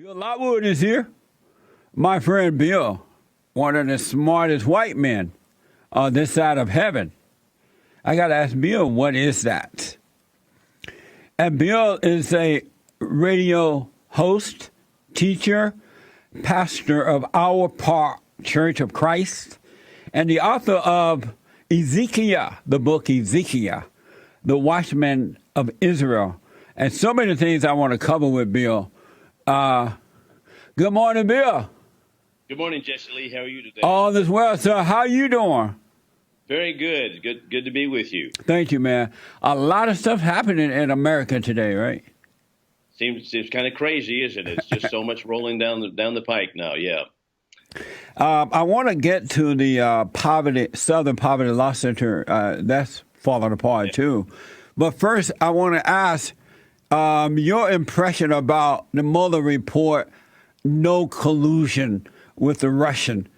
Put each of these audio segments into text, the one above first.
Bill Lockwood is here. My friend Bill, one of the smartest white men on this side of heaven. I got to ask Bill, what is that? And Bill is a radio host, teacher, pastor of Our Park Church of Christ, and the author of Ezekiel, the book Ezekiel, the Watchman of Israel, and so many things I want to cover with Bill. Good morning, Bill. Good morning, Jesse Lee. How are you today? All is well, sir. How you doing? Very good. Good to be with you. Thank you, man. A lot of stuff happening in America today, right? Seems kind of crazy, isn't it? It's just so much rolling down the pike now. Yeah. I want to get to the Southern Poverty Law Center. That's falling apart too. But first, I want to ask your impression about the Mueller report. No collusion with the Russian.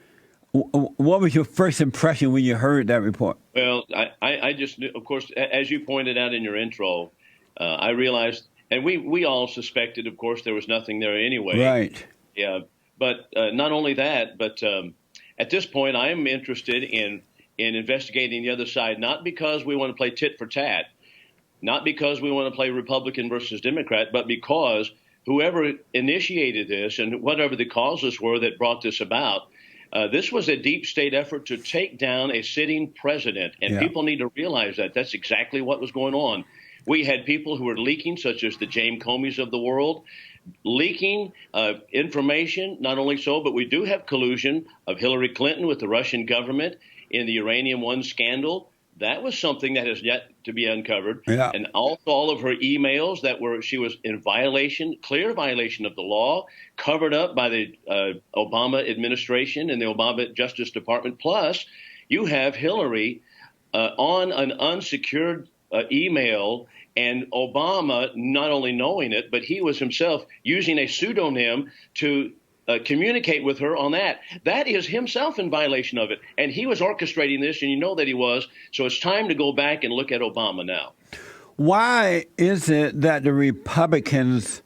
What was your first impression when you heard that report? Well, I just, of course, as you pointed out in your intro, I realized, and we all suspected, of course, there was nothing there anyway. Right. Yeah. But not only that, but at this point, I am interested in investigating the other side, not because we want to play tit for tat, not because we want to play Republican versus Democrat, but because whoever initiated this and whatever the causes were that brought this about, this was a deep state effort to take down a sitting president. And people need to realize that. That's exactly what was going on. We had people who were leaking, such as the James Comeys of the world, leaking information. Not only so, but we do have collusion of Hillary Clinton with the Russian government in the Uranium One scandal. That was something that has yet to be uncovered. Yeah. And also all of her emails she was in violation, clear violation of the law, covered up by the Obama administration and the Obama Justice Department. Plus, you have Hillary on an unsecured email, and Obama not only knowing it, but he was himself using a pseudonym to communicate with her on that. That is himself in violation of it. And he was orchestrating this, and you know that he was. So it's time to go back and look at Obama now. Why is it that the Republicans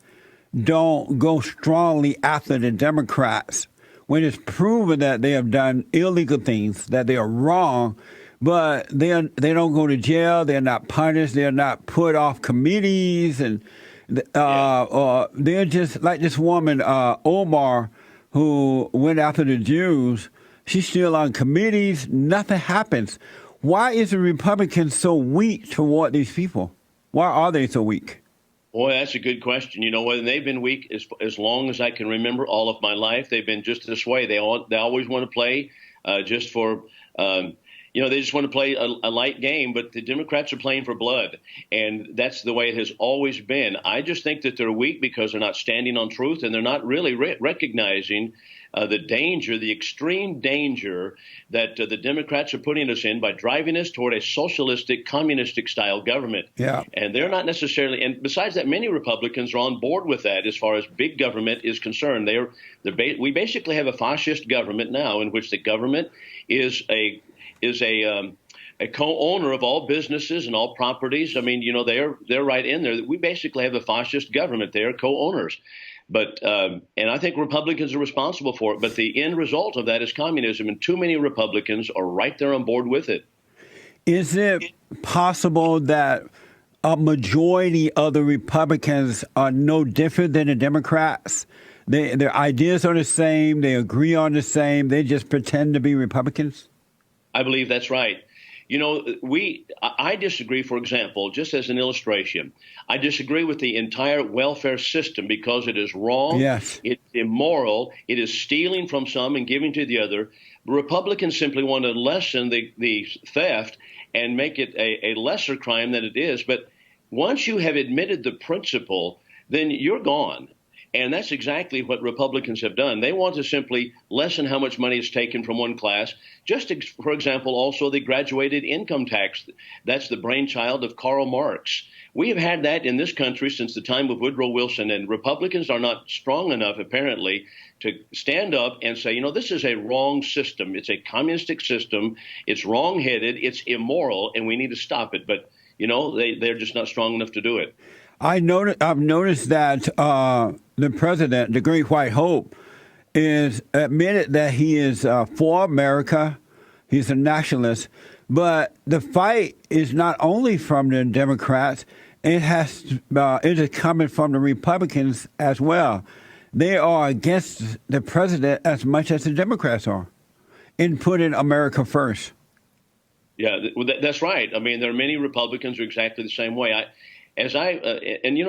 don't go strongly after the Democrats when it's proven that they have done illegal things, that they are wrong, but they don't go to jail, they're not punished, they're not put off committees, and or they're just like this woman, Omar, who went after the Jews. She's still on committees. Nothing happens. Why is the Republicans so weak toward these people? Why are they so weak? Boy, that's a good question. You know what? They've been weak as long as I can remember all of my life. They've been just this way. They always want to play just for they just want to play a light game, but the Democrats are playing for blood, and that's the way it has always been. I just think that they're weak because they're not standing on truth, and they're not really recognizing the danger, the extreme danger that the Democrats are putting us in by driving us toward a socialistic, communistic-style government. Yeah. And they're not necessarily – and besides that, many Republicans are on board with that as far as big government is concerned. We basically have a fascist government now in which the government is a co-owner of all businesses and all properties. I mean, they're right in there. We basically have a fascist government. They are co-owners. But and I think Republicans are responsible for it. But the end result of that is communism, and too many Republicans are right there on board with it. Is it possible that a majority of the Republicans are no different than the Democrats? Their ideas are the same. They agree on the same. They just pretend to be Republicans? I believe that's right. I disagree, for example, just as an illustration, I disagree with the entire welfare system because it is wrong. Yes. It's immoral. It is stealing from some and giving to the other. Republicans simply want to lessen the theft and make it a lesser crime than it is. But once you have admitted the principle, then you're gone. And that's exactly what Republicans have done. They want to simply lessen how much money is taken from one class. Just, for example, also the graduated income tax. That's the brainchild of Karl Marx. We have had that in this country since the time of Woodrow Wilson, and Republicans are not strong enough, apparently, to stand up and say, this is a wrong system. It's a communistic system. It's wrong-headed. It's immoral, and we need to stop it. But, they're just not strong enough to do it. I've noticed that the president, the Great White Hope, is admitted that he is for America. He's a nationalist. But the fight is not only from the Democrats. It is coming from the Republicans as well. They are against the president as much as the Democrats are in putting America first. Yeah, that's right. I mean, there are many Republicans who are exactly the same way. And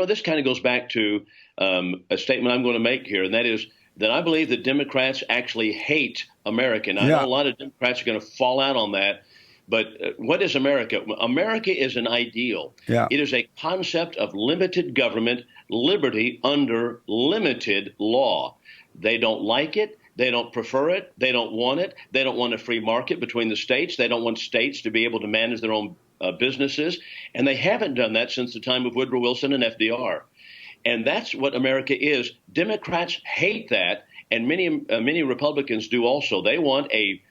this kind of goes back to a statement I'm going to make here, and that is that I believe that Democrats actually hate America. And I know a lot of Democrats are going to fall out on that. But what is America? America is an ideal. Yeah. It is a concept of limited government, liberty under limited law. They don't like it. They don't prefer it. They don't want it. They don't want a free market between the states. They don't want states to be able to manage their own businesses. And they haven't done that since the time of Woodrow Wilson and FDR. And that's what America is. Democrats hate that, and many Republicans do also. They want a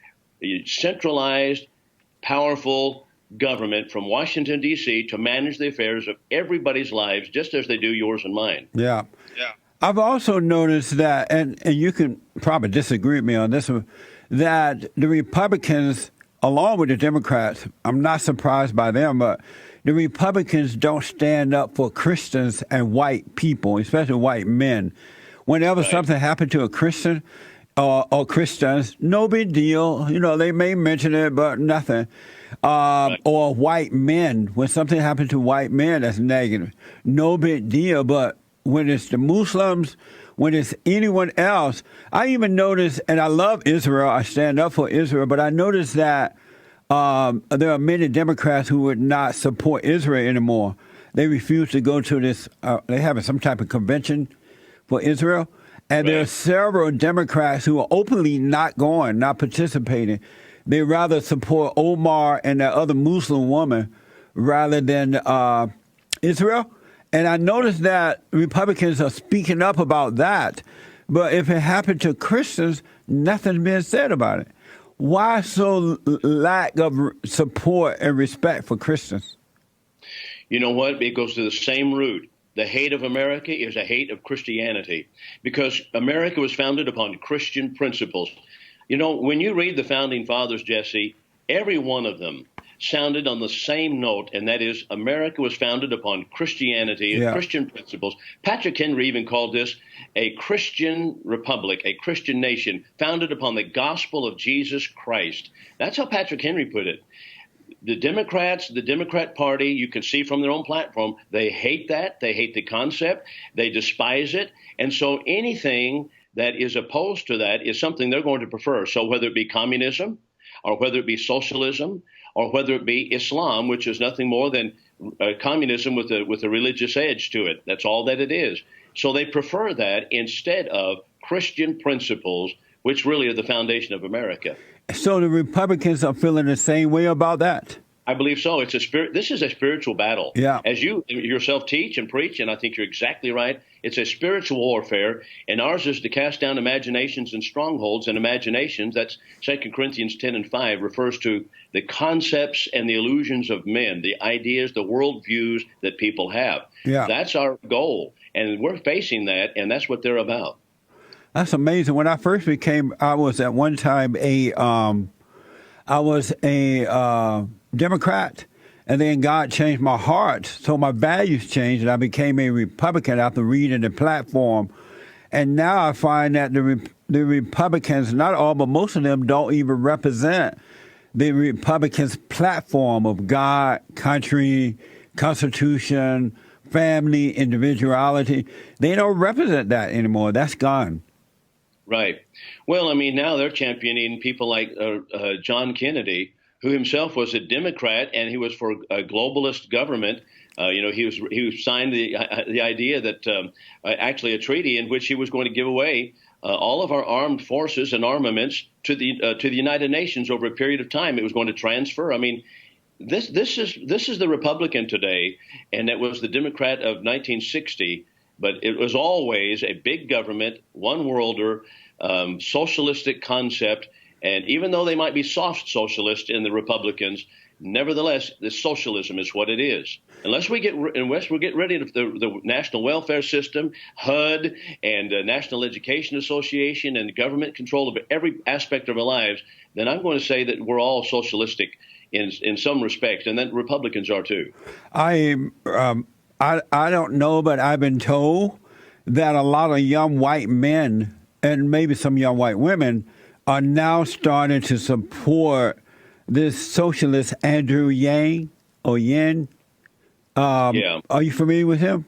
centralized, powerful government from Washington, D.C. to manage the affairs of everybody's lives, just as they do yours and mine. Yeah. I've also noticed that, and you can probably disagree with me on this one, that the Republicans, along with the Democrats, I'm not surprised by them, but the Republicans don't stand up for Christians and white people, especially white men. Whenever something happened to a Christian or Christians, no big deal. You know, they may mention it, but nothing. Or white men, when something happened to white men, that's negative. No big deal. But when it's the Muslims, when it's anyone else, I even notice, and I love Israel, I stand up for Israel, but I notice that there are many Democrats who would not support Israel anymore. They refuse to go to this, they have some type of convention for Israel. And there are several Democrats who are openly not going, not participating. They rather support Omar and that other Muslim woman rather than Israel. And I noticed that Republicans are speaking up about that. But if it happened to Christians, nothing's being said about it. Why so lack of support and respect for Christians? You know what? It goes to the same root. The hate of America is a hate of Christianity, because America was founded upon Christian principles. You know, when you read the Founding Fathers, Jesse, every one of them sounded on the same note, and that is America was founded upon Christianity and Christian principles. Patrick Henry even called this a Christian republic, a Christian nation founded upon the gospel of Jesus Christ. That's how Patrick Henry put it. The Democrats, the Democrat Party, you can see from their own platform, they hate that. They hate the concept. They despise it. And so anything that is opposed to that is something they're going to prefer. So whether it be communism or whether it be socialism or whether it be Islam, which is nothing more than communism with a religious edge to it. That's all that it is. So they prefer that instead of Christian principles, which really are the foundation of America. So the Republicans are feeling the same way about that? I believe so. This is a spiritual battle. Yeah. As you yourself teach and preach, and I think you're exactly right, it's a spiritual warfare, and ours is to cast down imaginations and strongholds. And imaginations, that's 2 Corinthians 10:5, refers to the concepts and the illusions of men, the ideas, the worldviews that people have. Yeah. That's our goal, and we're facing that, and that's what they're about. That's amazing. When I first I was at one time a Democrat, and then God changed my heart, so my values changed, and I became a Republican after reading the platform. And now I find that the Republicans, not all, but most of them, don't even represent the Republicans' platform of God, country, Constitution, family, individuality. They don't represent that anymore. That's gone. Right. Well, I mean, now they're championing people like John Kennedy, who himself was a Democrat, and he was for a globalist government. He signed the idea that actually a treaty in which he was going to give away all of our armed forces and armaments to the United Nations over a period of time. It was going to transfer. I mean, this is the Republican today, and it was the Democrat of 1960. But it was always a big government, one worlder, socialistic concept. And even though they might be soft socialists in the Republicans, Nevertheless, the socialism is what it is. Unless we get rid of the national welfare system, HUD, and National Education Association, and government control of every aspect of our lives, then I'm going to say that we're all socialistic in some respects, and that Republicans are too. I don't know, but I've been told that a lot of young white men and maybe some young white women are now starting to support this socialist Andrew Yang or Yen. Yeah. Are you familiar with him?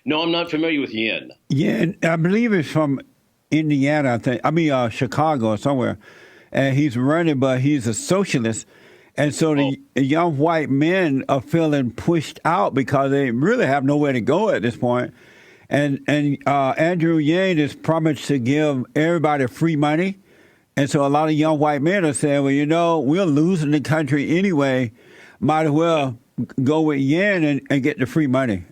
No, I'm not familiar with Yen. Yen, I believe he's from Indiana, Chicago or somewhere. And he's running, but he's a socialist. And so the young white men are feeling pushed out because they really have nowhere to go at this point. And Andrew Yang is promised to give everybody free money. And so a lot of young white men are saying, well, we're losing the country anyway. Might as well go with Yen and get the free money.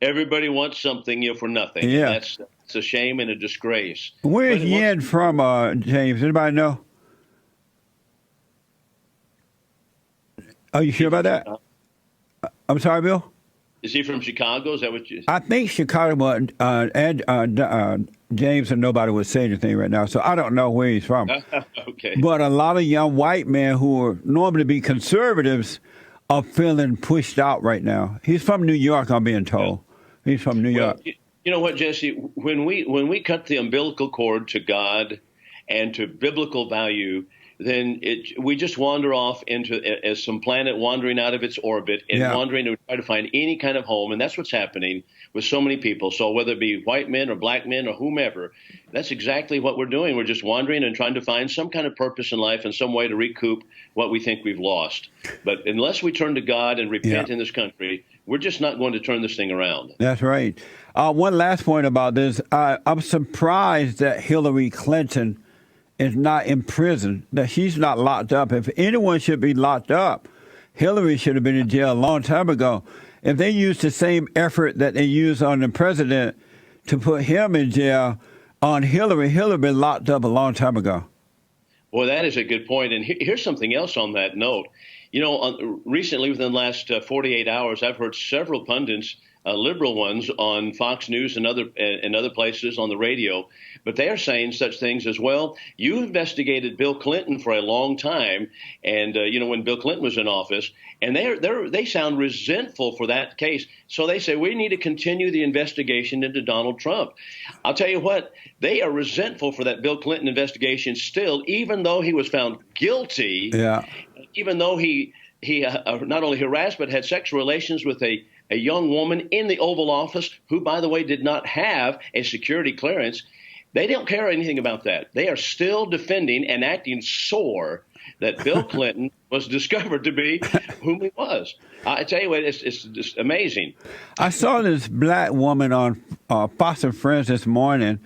Everybody wants something for nothing. Yeah. It's a shame and a disgrace. Where is Yen from, James? Anybody know? Are you sure about that? I'm sorry, Bill? Is he from Chicago? Is that what you... I think Chicago, but James and nobody would say anything right now, so I don't know where he's from. Okay. But a lot of young white men who are normally be conservatives are feeling pushed out right now. He's from New York, I'm being told. Yeah. He's from New York. You know what, Jesse? When we cut the umbilical cord to God and to biblical value, then we just wander off into as some planet wandering out of its orbit and wandering to try to find any kind of home. And that's what's happening with so many people. So whether it be white men or black men or whomever, that's exactly what we're doing. We're just wandering and trying to find some kind of purpose in life and some way to recoup what we think we've lost. But unless we turn to God and repent in this country, we're just not going to turn this thing around. That's right. One last point about this. I'm surprised that Hillary Clinton is not in prison, that she's not locked up. If anyone should be locked up, Hillary should have been in jail a long time ago. If they used the same effort that they used on the president to put him in jail on Hillary been locked up a long time ago. Well, that is a good point. And here's something else on that note. Recently, within the last 48 hours, I've heard several pundits, liberal ones, on Fox News and other places on the radio, but they are saying such things as, well, you investigated Bill Clinton for a long time, and when Bill Clinton was in office, and they sound resentful for that case. So they say we need to continue the investigation into Donald Trump. I'll tell you what, they are resentful for that Bill Clinton investigation still, even though he was found guilty. Yeah. Even though he not only harassed but had sexual relations with a young woman in the Oval Office who, by the way, did not have a security clearance. They don't care anything about that. They are still defending and acting sore that Bill Clinton was discovered to be whom he was. I tell you what, it's just amazing. I saw this black woman on Fox and Friends this morning,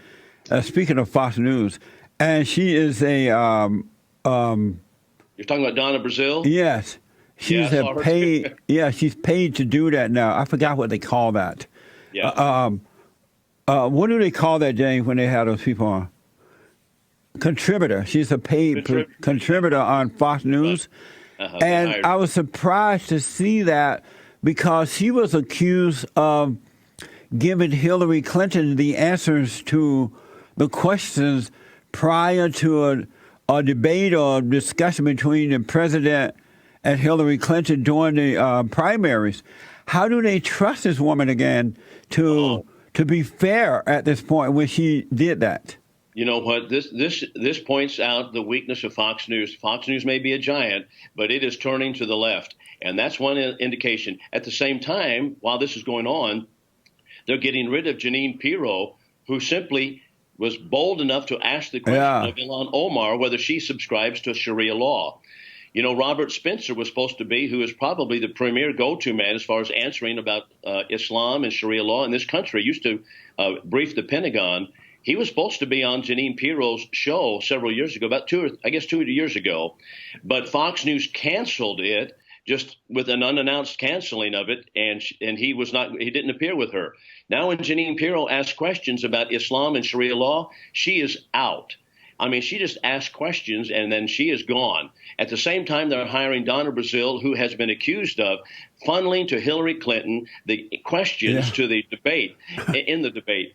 speaking of Fox News, and she is a... You're talking about Donna Brazile? Yes. She's paid. Yeah, she's paid to do that now. I forgot what they call that. Yeah. What do they call that, James, when they have those people on? Contributor. She's a paid contributor on Fox News. And I was surprised to see that because she was accused of giving Hillary Clinton the answers to the questions prior to a debate or discussion between the president and Hillary Clinton during the primaries. How do they trust this woman again to be fair at this point when she did that? You know what? This points out the weakness of Fox News. Fox News may be a giant, but it is turning to the left, and that's one indication. At the same time, while this is going on, they're getting rid of Jeanine Pirro, who simply was bold enough to ask the question of Ilhan Omar whether she subscribes to Sharia law. You know, Robert Spencer was supposed to be, who is probably the premier go-to man as far as answering about Islam and Sharia law in this country, used to brief the Pentagon. He was supposed to be on Jeanine Pirro's show several years ago, about 2 years ago. But Fox News canceled it just with an unannounced canceling of it, and he didn't appear with her. Now when Jeanine Pirro asks questions about Islam and Sharia law, she is out. I mean, she just asked questions and then she is gone. At the same time, they're hiring Donna Brazile, who has been accused of funneling to Hillary Clinton the questions to the debate, in the debate.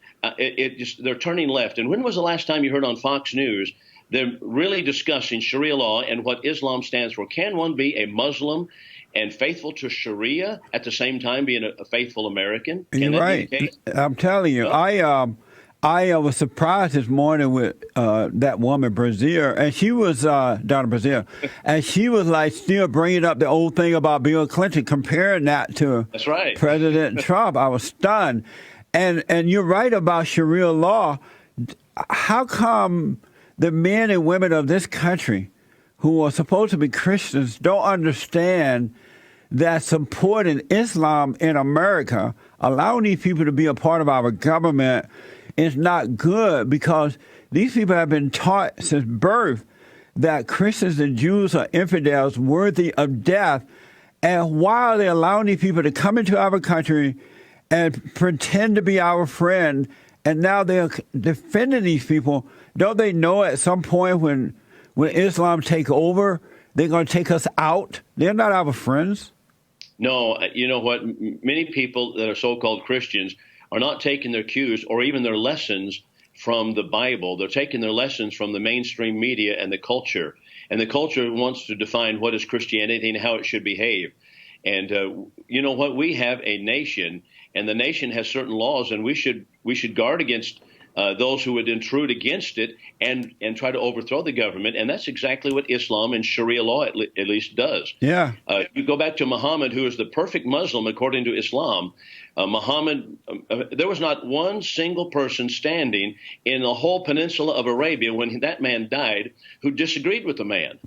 They're turning left. And when was the last time you heard on Fox News they're really discussing Sharia law and what Islam stands for? Can one be a Muslim and faithful to Sharia at the same time being a faithful American? Can You're right. I'm telling you, I was surprised this morning with that woman, Brazil, and she was, Donna Brazil, and she was like still bringing up the old thing about Bill Clinton, comparing that to That's right. President Trump. I was stunned. And you're right about Sharia law. How come the men and women of this country who are supposed to be Christians don't understand that supporting Islam in America, allowing these people to be a part of our government, is not good, because these people have been taught since birth that Christians and Jews are infidels worthy of death. And why are they allowing these people to come into our country and pretend to be our friend? And now they're defending these people. Don't they know at some point when Islam take over, they're going to take us out? They're not our friends. No, you know what? Many people that are so-called Christians are not taking their cues or even their lessons from the Bible. They're taking their lessons from the mainstream media and the culture. And the culture wants to define what is Christianity and how it should behave. And you know what? We have a nation, and the nation has certain laws, and we should guard against those who would intrude against it and try to overthrow the government. And that's exactly what Islam and Sharia law at least does. Yeah. You go back to Muhammad, who is the perfect Muslim according to Islam. Muhammad, there was not one single person standing in the whole peninsula of Arabia when that man died who disagreed with the man.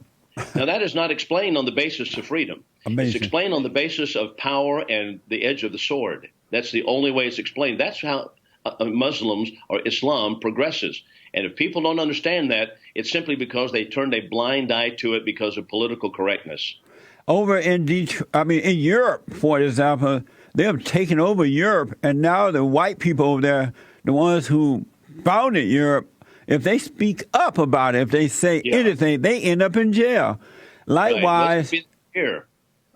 Now, that is not explained on the basis of freedom. Amazing. It's explained on the basis of power and the edge of the sword. That's the only way it's explained. That's how Muslims or Islam progresses. And if people don't understand that, it's simply because they turned a blind eye to it because of political correctness. Over in in Europe, for example, they have taken over Europe, and now the white people over there, the ones who founded Europe, if they speak up about it, if they say anything, they end up in jail. Likewise, here.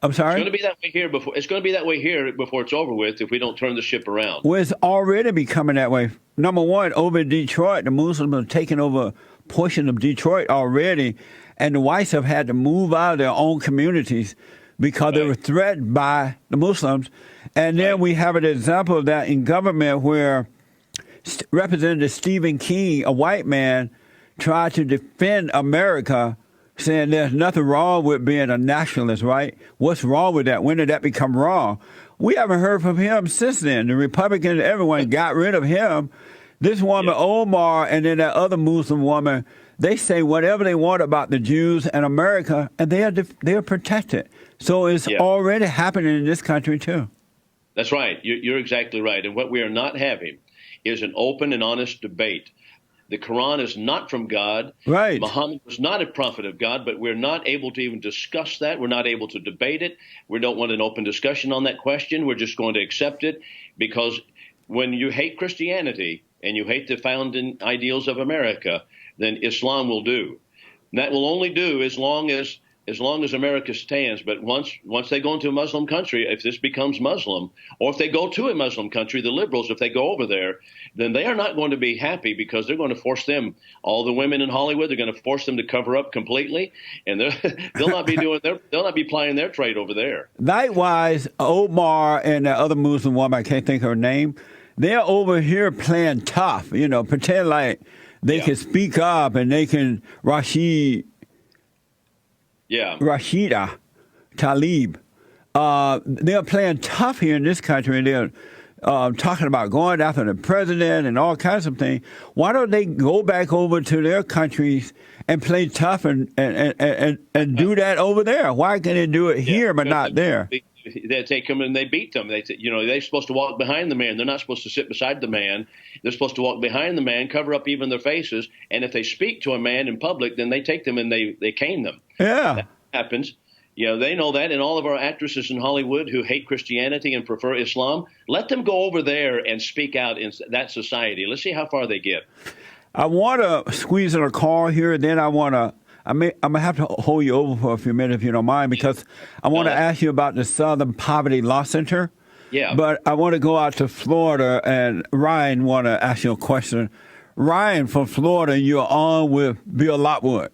I'm sorry? It's going to be that way here before. It's going to be that way here before it's over with if we don't turn the ship around. Well, it's already becoming that way. Number one, over in Detroit, the Muslims have taken over a portion of Detroit already, and the whites have had to move out of their own communities because they were threatened by the Muslims. And then we have an example of that in government where Representative Stephen King, a white man, tried to defend America, saying there's nothing wrong with being a nationalist, right? What's wrong with that? When did that become wrong? We haven't heard from him since then. The Republicans, everyone got rid of him. This woman, Omar, and then that other Muslim woman, they say whatever they want about the Jews and America, and they are protected. So it's already happening in this country, too. That's right. You're exactly right. And what we are not having is an open and honest debate. The Quran is not from God. Right. Muhammad was not a prophet of God, but we're not able to even discuss that. We're not able to debate it. We don't want an open discussion on that question. We're just going to accept it, because when you hate Christianity and you hate the founding ideals of America, then Islam will do. And that will only do as long as America stands. But once they go into a Muslim country, if this becomes Muslim, or if they go to a Muslim country, the liberals, if they go over there, then they are not going to be happy, because they're going to force them, all the women in Hollywood, they're going to force them to cover up completely, and they'll not be plying their trade over there. Likewise, Omar and the other Muslim woman, I can't think of her name, they're over here playing tough, pretend like they can speak up and they can Rashida Tlaib. They're playing tough here in this country, and they're talking about going after the president and all kinds of things. Why don't they go back over to their countries and play tough and do that over there? Why can they do it here but not there? They take them and they beat them. They're supposed to walk behind the man. They're not supposed to sit beside the man. They're supposed to walk behind the man, cover up even their faces. And if they speak to a man in public, then they take them and they cane them. Yeah. That happens. They know that. And all of our actresses in Hollywood who hate Christianity and prefer Islam, let them go over there and speak out in that society. Let's see how far they get. I want to squeeze in a call here, then I'm gonna have to hold you over for a few minutes if you don't mind, because I want to ask you about the Southern Poverty Law Center. Yeah. But I want to go out to Florida, and Ryan want to ask you a question. Ryan from Florida, you're on with Bill Lockwood.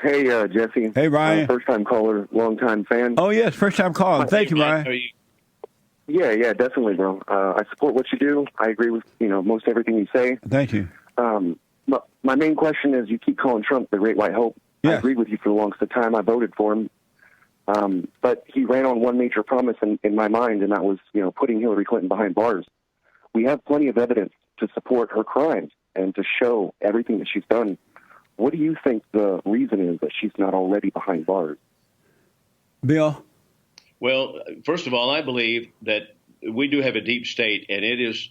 Hey, Jesse. Hey, Ryan. First-time caller, long-time fan. Oh, yes, first-time caller. Thank you, Ryan. Are you? Yeah, definitely, bro. I support what you do. I agree with, most everything you say. Thank you. My main question is, you keep calling Trump the Great White Hope. Yeah. I agreed with you for the longest of time. I voted for him. But he ran on one major promise in my mind, and that was, putting Hillary Clinton behind bars. We have plenty of evidence to support her crimes and to show everything that she's done. What do you think the reason is that she's not already behind bars? Bill? Well, first of all, I believe that we do have a deep state, and it is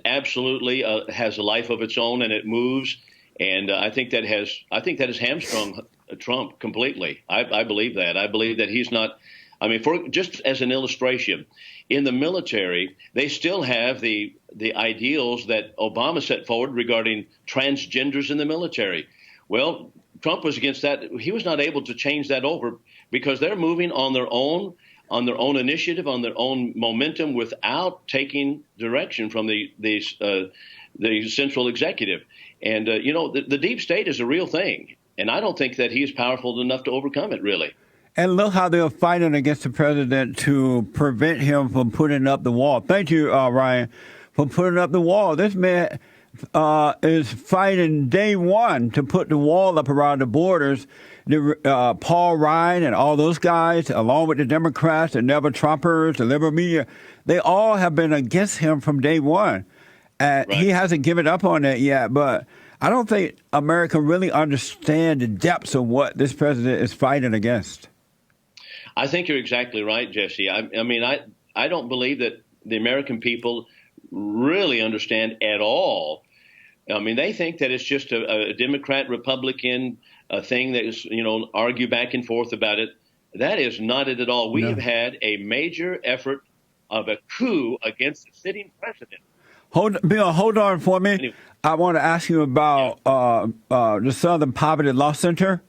absolutely has a life of its own, and it moves. And I think that has hamstrung Trump completely. I believe that. I believe that he's not. I mean, just as an illustration, in the military, they still have the ideals that Obama set forward regarding transgenders in the military. Well, Trump was against that. He was not able to change that over because they're moving on their own initiative, on their own momentum, without taking direction from the central executive. And the deep state is a real thing, and I don't think that he is powerful enough to overcome it, really. And look how they're fighting against the president to prevent him from putting up the wall. Thank you, Ryan, for putting up the wall. This man is fighting day one to put the wall up around the borders. Paul Ryan and all those guys, along with the Democrats, the Never Trumpers, the liberal media, they all have been against him from day one. And Right. He hasn't given up on that yet, but I don't think America really understands the depths of what this president is fighting against. I think you're exactly right, Jesse. I don't believe that the American people really understand at all. I mean, they think that it's just a Democrat-Republican thing that is, argue back and forth about it. That is not it at all. We have had a major effort of a coup against the sitting president. Bill, hold on for me. Anyway. I want to ask you about the Southern Poverty Law Center.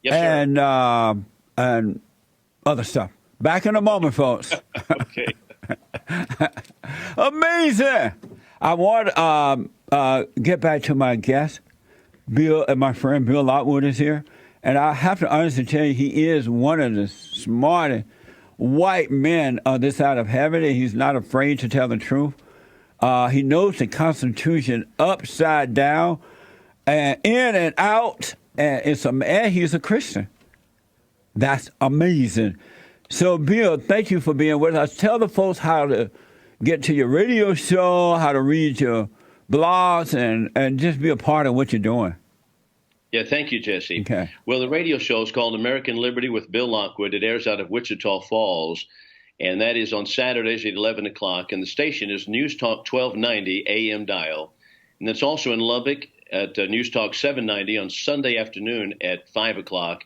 Yes, sir. And other stuff. Back in a moment, folks. Okay. Amazing. I want to get back to my guest, Bill, and my friend Bill Lockwood is here. And I have to honestly tell you, he is one of the smartest white men on this side of heaven, and he's not afraid to tell the truth. He knows the Constitution upside down and in and out, and he's a Christian. That's amazing. So, Bill, thank you for being with us. Tell the folks how to get to your radio show, how to read your blogs, and just be a part of what you're doing. Yeah, thank you, Jesse. Okay. Well, the radio show is called American Liberty with Bill Lockwood. It airs out of Wichita Falls, and that is on Saturdays at 11 o'clock. And the station is News Talk 1290 AM dial. And it's also in Lubbock at News Talk 790 on Sunday afternoon at 5 o'clock,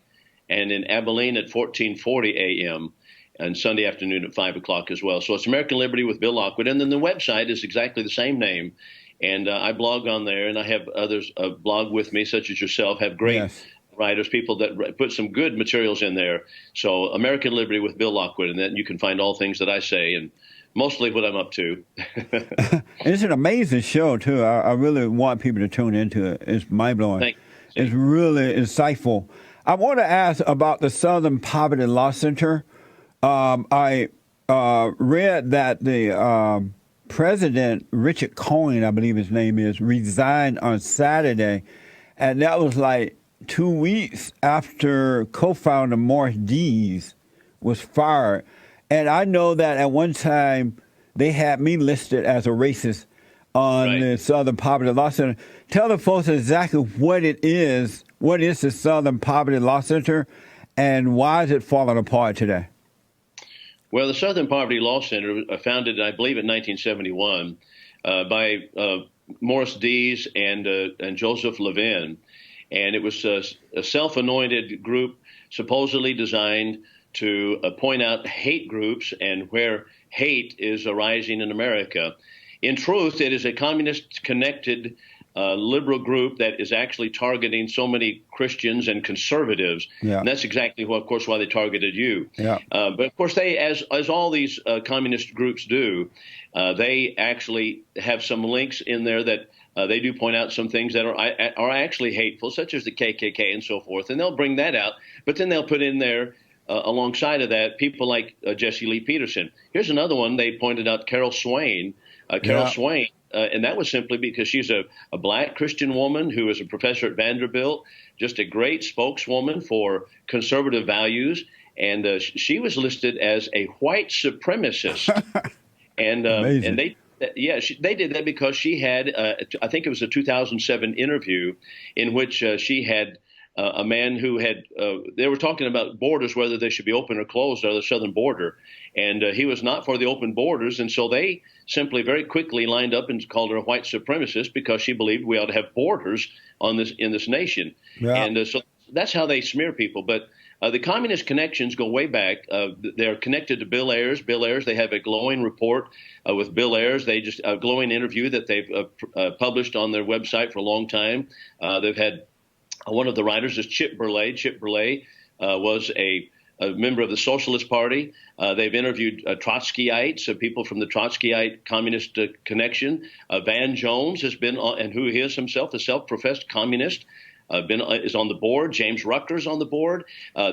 and in Abilene at 1440 AM and Sunday afternoon at 5 o'clock as well. So it's American Liberty with Bill Lockwood. And then the website is exactly the same name. And I blog on there, and I have others blog with me, such as yourself, have great writers, people that put some good materials in there. So American Liberty with Bill Lockwood, and then you can find all things that I say and mostly what I'm up to. It's an amazing show, too. I really want people to tune into it. It's mind-blowing. Thank you. It's really insightful. I want to ask about the Southern Poverty Law Center. I read that the President Richard Cohen, I believe his name is, resigned on Saturday, and that was like 2 weeks after co-founder Morris Dees was fired. And I know that at one time they had me listed as a racist on the Southern Poverty Law Center. Tell the folks exactly what it is. What is the Southern Poverty Law Center, and why is it falling apart today? Well, the Southern Poverty Law Center was founded, I believe, in 1971 by Morris Dees and Joseph Levin. And it was a self-anointed group supposedly designed to point out hate groups and where hate is arising in America. In truth, it is a communist-connected liberal group that is actually targeting so many Christians and conservatives. Yeah. And that's exactly, of course, why they targeted you. Yeah. But of course, they, as all these communist groups do, they actually have some links in there that they do point out some things that are actually hateful, such as the KKK and so forth. And they'll bring that out. But then they'll put in there, alongside of that, people like Jesse Lee Peterson. Here's another one. They pointed out Carol Swain. Swain. And that was simply because she's a black Christian woman who is a professor at Vanderbilt, just a great spokeswoman for conservative values. And she was listed as a white supremacist. And they did that because she had, I think it was a 2007 interview in which she had a man who had, they were talking about borders, whether they should be open or closed on the southern border. And he was not for the open borders. And so they simply very quickly lined up and called her a white supremacist because she believed we ought to have borders in this nation. Yeah. And so that's how they smear people. But the communist connections go way back. They're connected to Bill Ayers. Bill Ayers, they have a glowing report with Bill Ayers. They just a glowing interview that they've published on their website for a long time. They've had one of the writers is Chip Burley. Chip Burley was a member of the Socialist Party. They've interviewed Trotskyites, people from the Trotskyite communist connection. Van Jones has been on, and who he is himself, a self-professed communist, is on the board. James Rucker's on the board.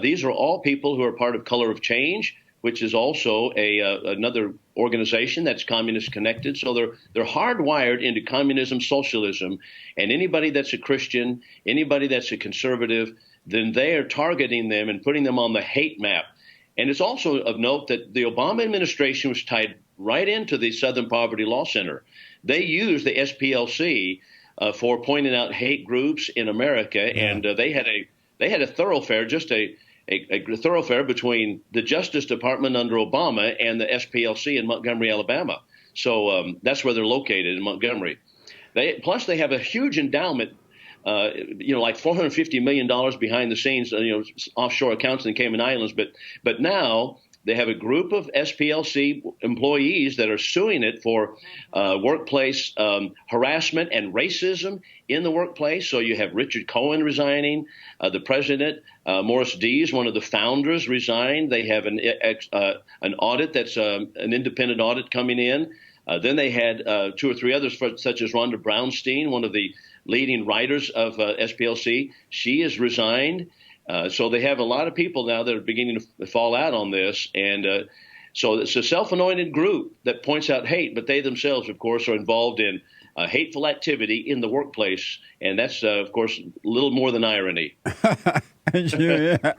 These are all people who are part of Color of Change, which is also another organization that's communist connected. So they're hardwired into communism, socialism, and anybody that's a Christian, anybody that's a conservative, then they are targeting them and putting them on the hate map. And it's also of note that the Obama administration was tied right into the Southern Poverty Law Center. They used the SPLC for pointing out hate groups in America, and they had a thoroughfare, just a thoroughfare between the Justice Department under Obama and the SPLC in Montgomery, Alabama. So that's where they're located, in Montgomery. Plus, they have a huge endowment, like $450 million behind the scenes, offshore accounts in the Cayman Islands. But now they have a group of SPLC employees that are suing it for workplace harassment and racism in the workplace. So you have Richard Cohen resigning, the president, Morris Dees, one of the founders, resigned. They have an audit that's an independent audit coming in. Then they had two or three others, such as Rhonda Brownstein, one of the leading writers of SPLC. She has resigned. So they have a lot of people now that are beginning to fall out on this. And so it's a self-anointed group that points out hate, but they themselves, of course, are involved in hateful activity in the workplace. And that's, of course, a little more than irony. Sure, yeah.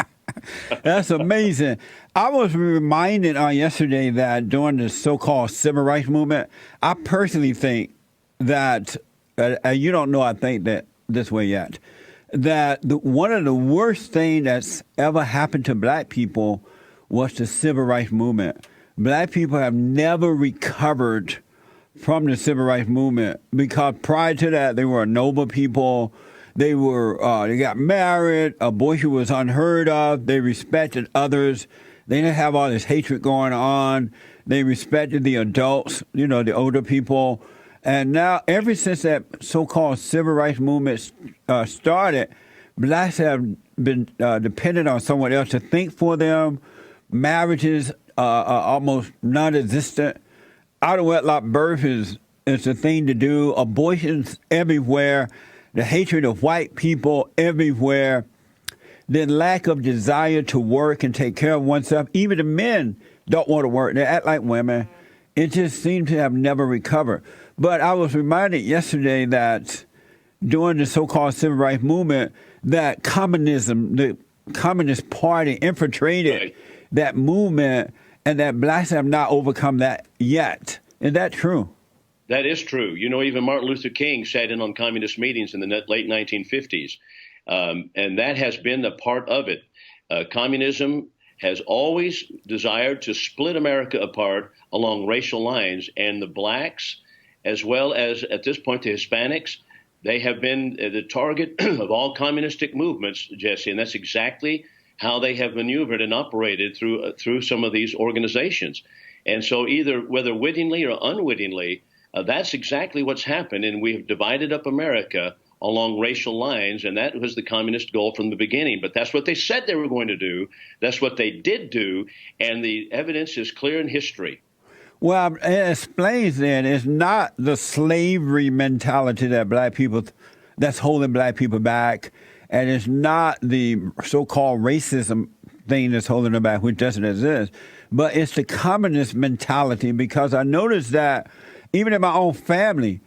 That's amazing. I was reminded yesterday that during the so-called civil rights movement, I personally think that, you don't know I think that this way yet, that one of the worst things that's ever happened to black people was the civil rights movement. Black people have never recovered from the civil rights movement because prior to that, they were a noble people. They got married. Abortion was unheard of. They respected others. They didn't have all this hatred going on. They respected the adults, the older people. And now, ever since that so-called civil rights movement started, blacks have been dependent on someone else to think for them. Marriages are almost non-existent. Out-of-wedlock birth is the thing to do. Abortions everywhere. The hatred of white people everywhere. The lack of desire to work and take care of oneself. Even the men don't want to work. They act like women. It just seems to have never recovered. But I was reminded yesterday that during the so-called civil rights movement, that communism, the Communist Party infiltrated that movement, and that blacks have not overcome that yet. Is that true? That is true. Even Martin Luther King sat in on communist meetings in the late 1950s, and that has been a part of it. Communism has always desired to split America apart along racial lines, and the blacks, as well as, at this point, the Hispanics, they have been the target of all communistic movements, Jesse, and that's exactly how they have maneuvered and operated through some of these organizations. And so whether wittingly or unwittingly, That's exactly what's happened, and we have divided up America along racial lines, and that was the communist goal from the beginning. But that's what they said they were going to do. That's what they did do, and the evidence is clear in history. Well, it explains then it's not the slavery mentality that black people, that's holding black people back, and it's not the so-called racism thing that's holding them back, which doesn't exist, but it's the communist mentality, because I noticed that even in my own family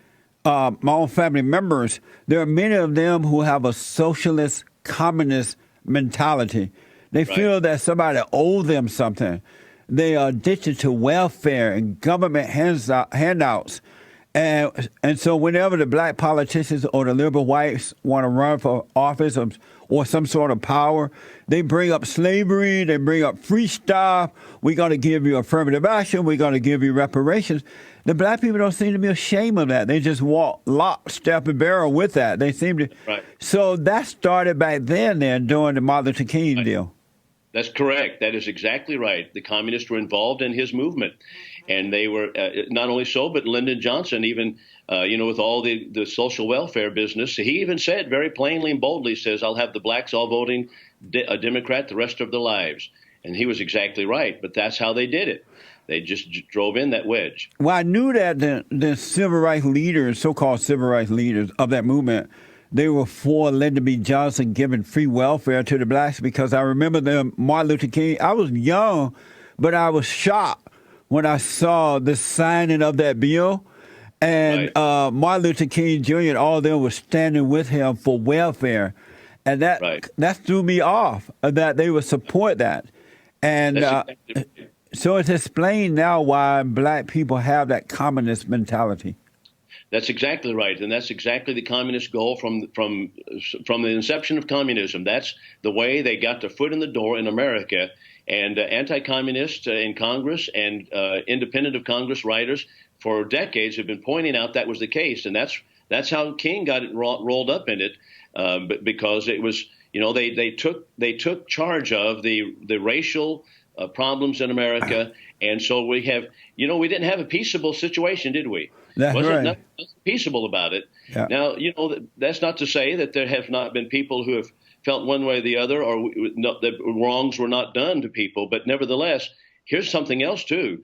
members, there are many of them who have a socialist, communist mentality. They feel that somebody owes them something. They are addicted to welfare and government handouts. And so whenever the black politicians or the liberal whites want to run for office or some sort of power, they bring up slavery, they bring up free stuff. We're going to give you affirmative action. We're going to give you reparations. The black people don't seem to be ashamed of that. They just walk lock, step, and barrel with that. They seem to. Right. So that started back then during the Martin Luther King deal. That's correct. That is exactly right. The communists were involved in his movement, and they were not only so, but Lyndon Johnson, even with all the social welfare business, he even said very plainly and boldly, says, "I'll have the blacks all voting a Democrat the rest of their lives," and he was exactly right. But that's how they did it. They just drove in that wedge. Well, I knew that the civil rights leaders, so-called civil rights leaders of that movement, they were for Lyndon B. Johnson giving free welfare to the blacks, because I remember Martin Luther King. I was young, but I was shocked when I saw the signing of that bill. And Martin Luther King Jr. and all of them were standing with him for welfare. And that threw me off, that they would support that. And so it's explained now why black people have that communist mentality. That's exactly right, and that's exactly the communist goal from the inception of communism. That's the way they got their foot in the door in America. And anti-communists in Congress and independent of Congress writers for decades have been pointing out that was the case, and that's how King got it rolled up in it, but because it was, they took charge of the racial problems in America, and so we have, we didn't have a peaceable situation, did we? That's Wasn't right. nothing peaceable about it. Yeah. Now, that's not to say that there have not been people who have felt one way or the other, or that wrongs were not done to people. But nevertheless, here's something else, too.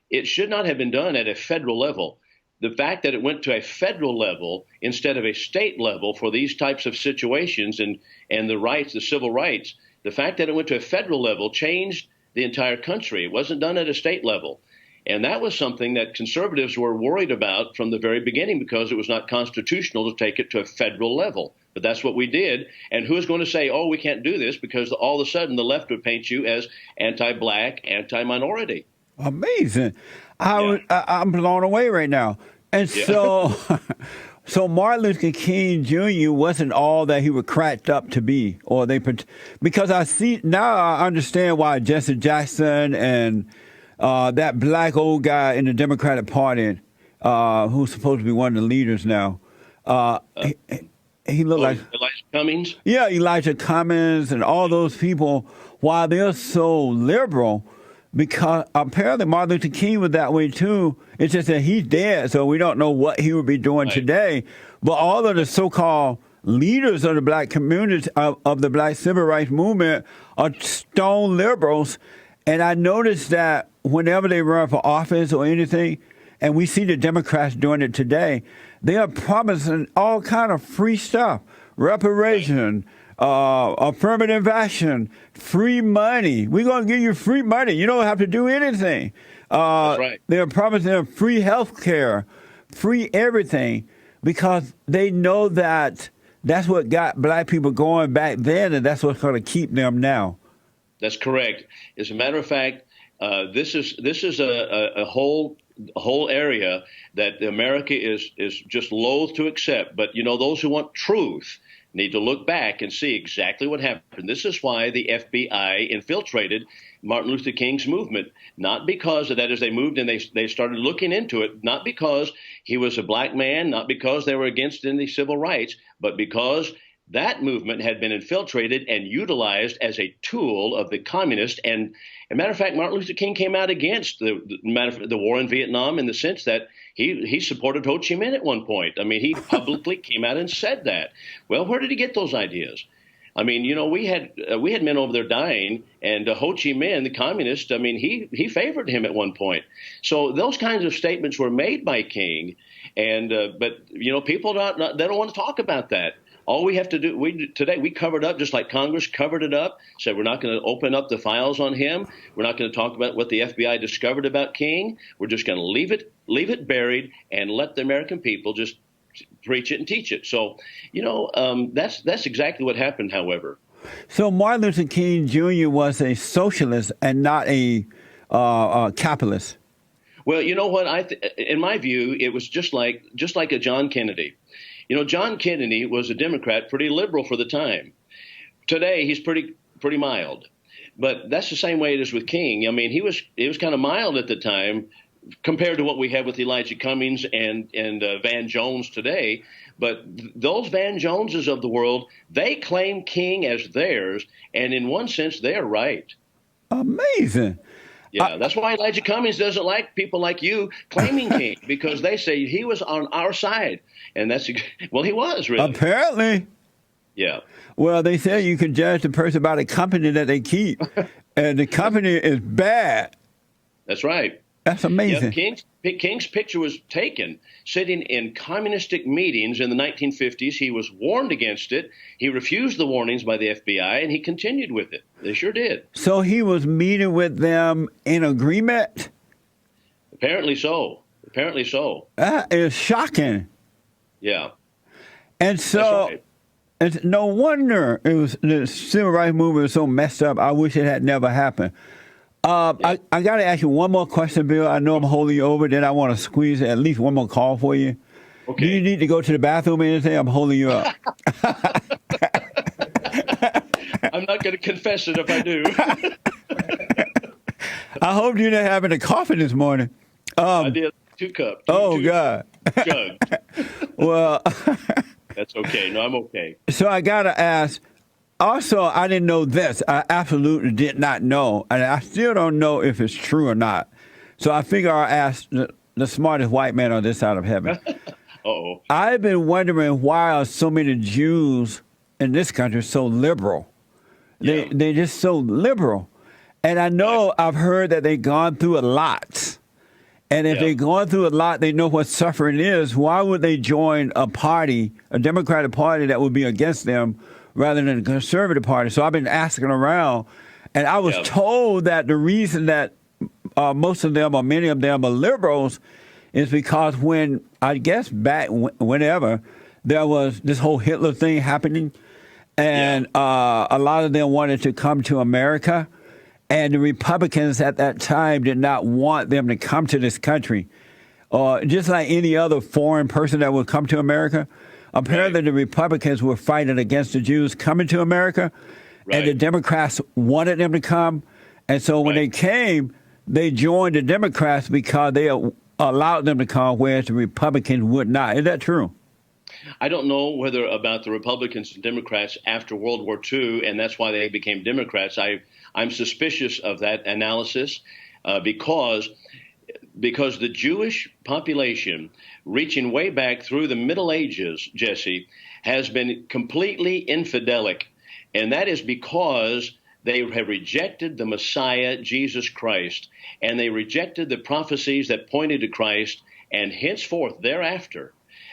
It should not have been done at a federal level. The fact that it went to a federal level instead of a state level for these types of situations and the rights, the civil rights, the fact that it went to a federal level changed the entire country. It wasn't done at a state level. And that was something that conservatives were worried about from the very beginning, because it was not constitutional to take it to a federal level. But that's what we did. And who's going to say, oh, we can't do this, because all of a sudden the left would paint you as anti-black, anti-minority. Amazing. I'm blown away right now. And so so Martin Luther King Jr. wasn't all that he was cracked up to be, because I understand why Jesse Jackson and that black old guy in the Democratic Party, who's supposed to be one of the leaders now, he looked like Elijah Cummings. Yeah, Elijah Cummings and all those people. While they're so liberal, because apparently Martin Luther King was that way too. It's just that he's dead, so we don't know what he would be doing today. But all of the so-called leaders of the black community, of the black civil rights movement, are stone liberals. And I noticed that whenever they run for office or anything, and we see the Democrats doing it today, they are promising all kind of free stuff, reparation, affirmative action, free money. We're going to give you free money. You don't have to do anything. That's right. They're promising free health care, free everything, because they know that that's what got black people going back then, and that's what's going to keep them now. That's correct. As a matter of fact, this is a whole area that America is just loath to accept. But those who want truth need to look back and see exactly what happened. This is why the FBI infiltrated Martin Luther King's movement, not because of that, as they moved and they started looking into it, not because he was a black man, not because they were against any civil rights, but because that movement had been infiltrated and utilized as a tool of the communists. And as a matter of fact, Martin Luther King came out against the war in Vietnam in the sense that he supported Ho Chi Minh at one point. I mean, he publicly came out and said that. Well, where did he get those ideas? I mean, we had men over there dying, and Ho Chi Minh, the communist, I mean, he favored him at one point. So those kinds of statements were made by King, and but people they don't want to talk about that. All we have to do today, we covered up just like Congress covered it up. Said we're not going to open up the files on him. We're not going to talk about what the FBI discovered about King. We're just going to leave it buried and let the American people just preach it and teach it. So, that's exactly what happened. However, so Martin Luther King Jr. was a socialist and not a capitalist. Well, you know what? In my view, it was just like a John Kennedy. John Kennedy was a Democrat, pretty liberal for the time. Today, he's pretty mild. But that's the same way it is with King. I mean, he was kind of mild at the time compared to what we have with Elijah Cummings and Van Jones today. But those Van Joneses of the world, they claim King as theirs, and in one sense, they're right. Amazing. Yeah, that's why Elijah Cummings doesn't like people like you claiming King, because they say he was on our side. And well, he was, really. Apparently. Yeah. Well, they say you can judge the person by the company that they keep, and the company is bad. That's right. That's amazing. Yeah, King's picture was taken sitting in communistic meetings in the 1950s. He was warned against it. He refused the warnings by the FBI, and he continued with it. They sure did. So he was meeting with them in agreement? Apparently so. That is shocking. Yeah. And so right. It's no wonder the civil rights movement was so messed up. I wish it had never happened. I got to ask you one more question, Bill. I know I'm holding you over. Then I want to squeeze at least one more call for you. Okay. Do you need to go to the bathroom or anything? I'm holding you up. I'm not going to confess it if I do. I hope you're not having a coffee this morning. I did 2 cups. God. Jugs. Well, that's okay. No, I'm okay. So I got to ask. Also, I didn't know this. I absolutely did not know. And I still don't know if it's true or not. So I figure I'll ask the smartest white man on this side of heaven. Uh-oh. I've been wondering why are so many Jews in this country so liberal? Yeah. They're just so liberal. And I know I've heard that they've gone through a lot. And if they've gone through a lot, they know what suffering is. Why would they join a party, a Democratic Party that would be against them, rather than a conservative party? So I've been asking around, and I was told that the reason that most of them or many of them are liberals is because when, I guess back whenever, there was this whole Hitler thing happening, and a lot of them wanted to come to America, and the Republicans at that time did not want them to come to this country. Just like any other foreign person that would come to America, apparently the Republicans were fighting against the Jews coming to America, and the Democrats wanted them to come. And so when they came, they joined the Democrats because they allowed them to come, whereas the Republicans would not. Is that true? I don't know whether about the Republicans and Democrats after World War II, and that's why they became Democrats. I'm suspicious of that analysis because the Jewish population, reaching way back through the Middle Ages, Jesse, has been completely infidelic. And that is because they have rejected the Messiah, Jesus Christ, and they rejected the prophecies that pointed to Christ, and henceforth, thereafter,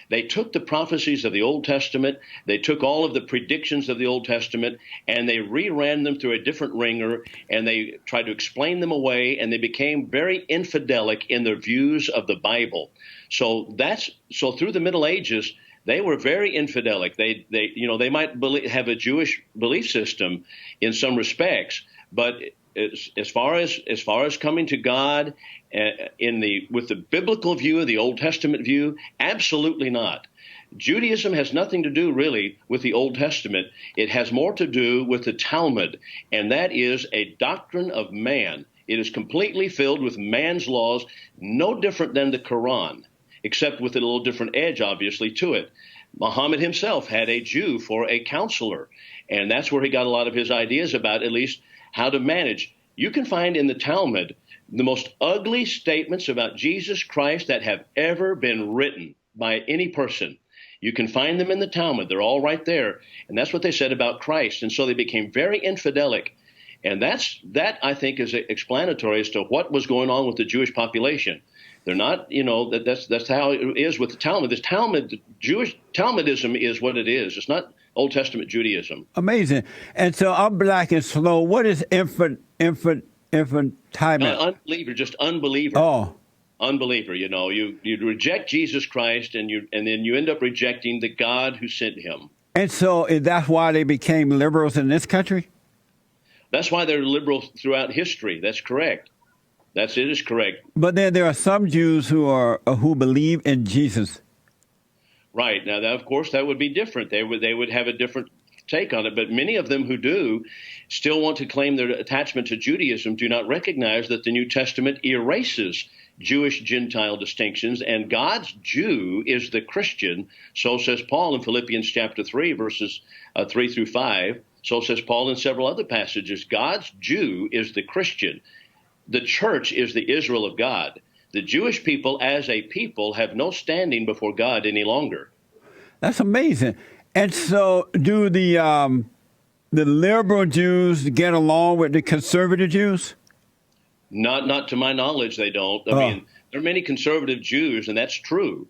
they took the prophecies of the Old Testament, they took all of the predictions of the Old Testament, and they reran them through a different ringer, and they tried to explain them away, and they became very infidelic in their views of the Bible. So through the Middle Ages, they were very infidelic. They might have a Jewish belief system in some respects, but as far as coming to God with the biblical view, the Old Testament view, absolutely not. Judaism has nothing to do really with the Old Testament. It has more to do with the Talmud, and that is a doctrine of man. It is completely filled with man's laws, no different than the Quran, except with a little different edge, obviously, to it. Muhammad himself had a Jew for a counselor, and that's where he got a lot of his ideas about at least how to manage. You can find in the Talmud the most ugly statements about Jesus Christ that have ever been written by any person. You can find them in the Talmud. They're all right there. And that's what they said about Christ. And so they became very infidelic. And that I think is explanatory as to what was going on with the Jewish population. They're not, that's how it is with the Talmud. Jewish Talmudism is what it is. It's not Old Testament Judaism. Amazing. And so I'm black and slow. What is infantile? Unbeliever, just unbeliever. Oh. Unbeliever, you reject Jesus Christ, and then you end up rejecting the God who sent him. And so that's why they became liberals in this country? That's why they're liberal throughout history. That's correct. It is correct. But then there are some Jews who believe in Jesus. Right. Now, of course, that would be different. They would have a different take on it. But many of them who do still want to claim their attachment to Judaism do not recognize that the New Testament erases Jewish-Gentile distinctions, and God's Jew is the Christian. So says Paul in Philippians chapter 3, verses 3 through 5. So says Paul in several other passages. God's Jew is the Christian. The church is the Israel of God. The Jewish people as a people have no standing before God any longer. That's amazing. And so do the liberal Jews get along with the conservative Jews? Not to my knowledge, they don't. I mean, there are many conservative Jews, and that's true,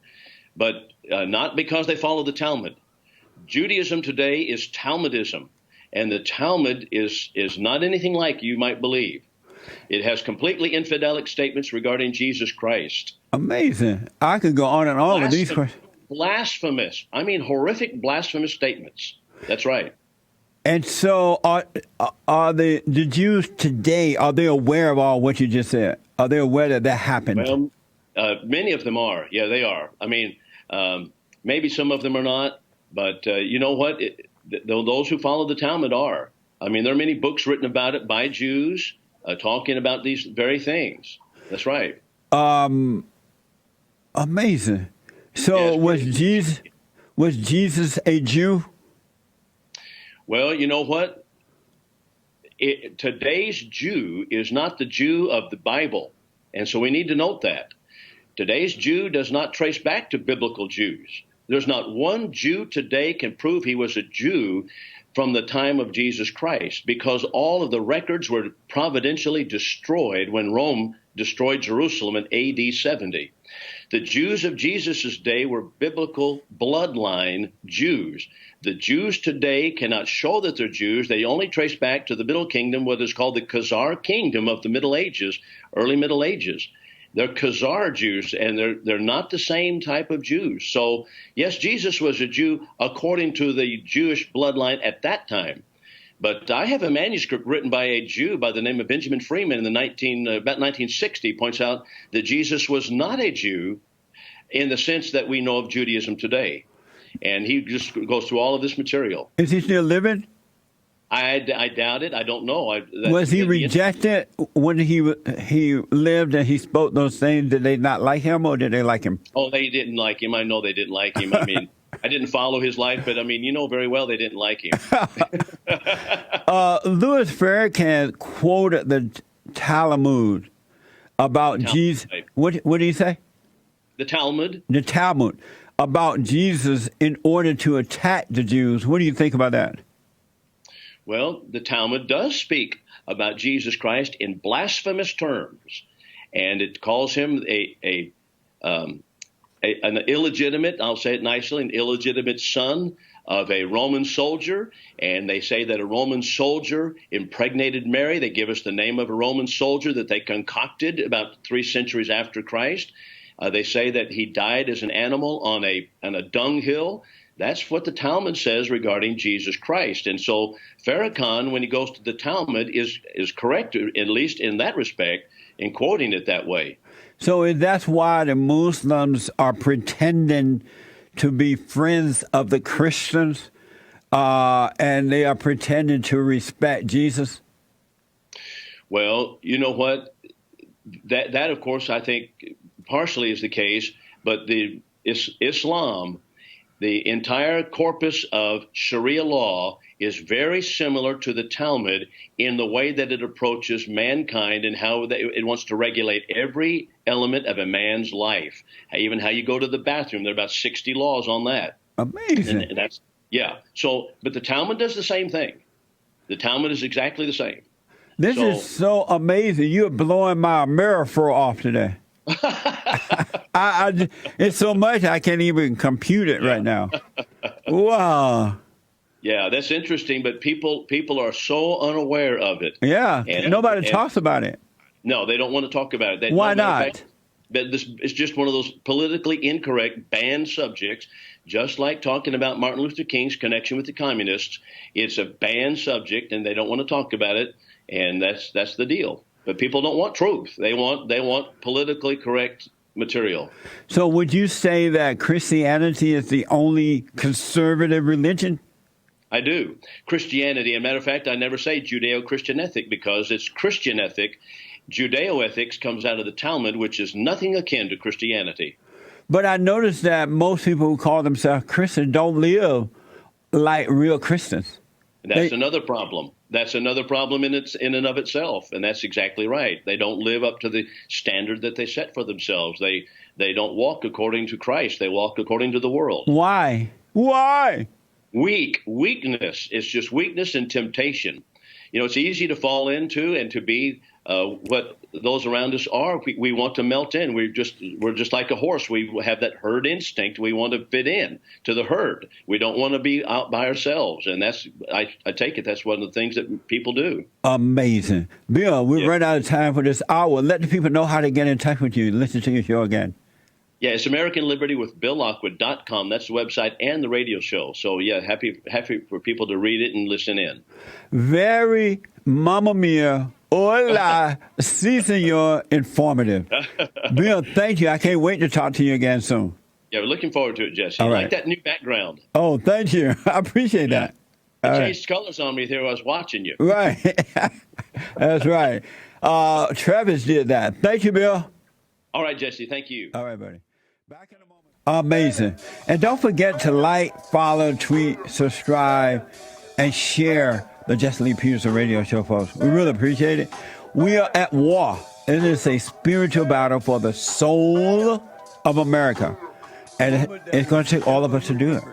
but not because they follow the Talmud. Judaism today is Talmudism, and the Talmud is not anything like you might believe. It has completely infidelic statements regarding Jesus Christ. Amazing. I could go on and on with these questions. Blasphemous. I mean, horrific blasphemous statements. That's right. And so are the Jews today, are they aware of all what you just said? Are they aware that happened? Well, many of them are. Yeah, they are. I mean, maybe some of them are not. But you know what? Those who follow the Talmud are. I mean, there are many books written about it by Jews talking about these very things. That's right. Amazing. So yes, was Jesus a Jew? Well, you know what? Today's Jew is not the Jew of the Bible. And so we need to note that. Today's Jew does not trace back to biblical Jews. There's not one Jew today can prove he was a Jew from the time of Jesus Christ, because all of the records were providentially destroyed when Rome destroyed Jerusalem in AD 70. The Jews of Jesus' day were biblical bloodline Jews. The Jews today cannot show that they're Jews. They only trace back to the Middle Kingdom, what is called the Khazar Kingdom of the Middle Ages, early Middle Ages. They're Khazar Jews, and they're not the same type of Jews. So, yes, Jesus was a Jew according to the Jewish bloodline at that time. But I have a manuscript written by a Jew by the name of Benjamin Freeman in about 1960, points out that Jesus was not a Jew in the sense that we know of Judaism today. And he just goes through all of this material. Is he still living? I doubt it. I don't know. Was he rejected when he lived and he spoke those things? Did they not like him, or did they like him? Oh, they didn't like him. I know they didn't like him. I mean, I didn't follow his life, but I mean, you know very well they didn't like him. Louis Farrakhan quoted the Talmud about Jesus. Right. What did he say? The Talmud. The Talmud about Jesus in order to attack the Jews. What do you think about that? Well, the Talmud does speak about Jesus Christ in blasphemous terms, and it calls him an illegitimate, I'll say it nicely, an illegitimate son of a Roman soldier. And they say that a Roman soldier impregnated Mary. They give us the name of a Roman soldier that they concocted about 3 centuries after Christ. They say that he died as an animal on a dunghill. That's what the Talmud says regarding Jesus Christ. And so Farrakhan, when he goes to the Talmud, is correct, at least in that respect, in quoting it that way. So that's why the Muslims are pretending to be friends of the Christians, and they are pretending to respect Jesus? Well, you know what? That of course, I think partially is the case, but Islam The entire corpus of Sharia law is very similar to the Talmud in the way that it approaches mankind and how it wants to regulate every element of a man's life, even how you go to the bathroom. There are about 60 laws on that. Amazing. And that's, yeah. So, but the Talmud does the same thing. The Talmud is exactly the same. This is so amazing. You're blowing my metaphor off today. It's so much I can't even compute it right now. Wow. Yeah, that's interesting, but people are so unaware of it. Yeah, nobody talks about it. No, they don't want to talk about it. Why not? This is just one of those politically incorrect, banned subjects, just like talking about Martin Luther King's connection with the communists. It's a banned subject, and they don't want to talk about it, and that's the deal. But people don't want truth. They want politically correct material. So would you say that Christianity is the only conservative religion? I do. Christianity, as a matter of fact, I never say Judeo-Christian ethic because it's Christian ethic. Judeo-ethics comes out of the Talmud, which is nothing akin to Christianity. But I noticed that most people who call themselves Christians don't live like real Christians. That's another problem. That's another problem in and of itself, and that's exactly right. They don't live up to the standard that they set for themselves. They don't walk according to Christ. They walk according to the world. Why? Why? Weakness. It's just weakness and temptation. You know, it's easy to fall into and to be what those around us are. We want to melt in. We're just like a horse. We have that herd instinct. We want to fit in to the herd. We don't want to be out by ourselves. And that's, I take it, that's one of the things that people do. Amazing. Bill, we've run out of time for this hour. Let the people know how to get in touch with you. Listen to your show again. Yeah, it's American Liberty with BillLockwood.com. That's the website and the radio show. So, yeah, happy for people to read it and listen in. Very Mamma Mia, hola, si, senor, informative. Bill, thank you. I can't wait to talk to you again soon. Yeah, we're looking forward to it, Jesse. All right. I like that new background. Oh, thank you. I appreciate that. It changed colors on me there while I was watching you. Right. That's right. Travis did that. Thank you, Bill. All right, Jesse. Thank you. All right, buddy. Back in a moment. Amazing. And don't forget to like, follow, tweet, subscribe, and share the Jesse Lee Peterson radio show, folks. We really appreciate it. We are at war. It is a spiritual battle for the soul of America. And it's going to take all of us to do it.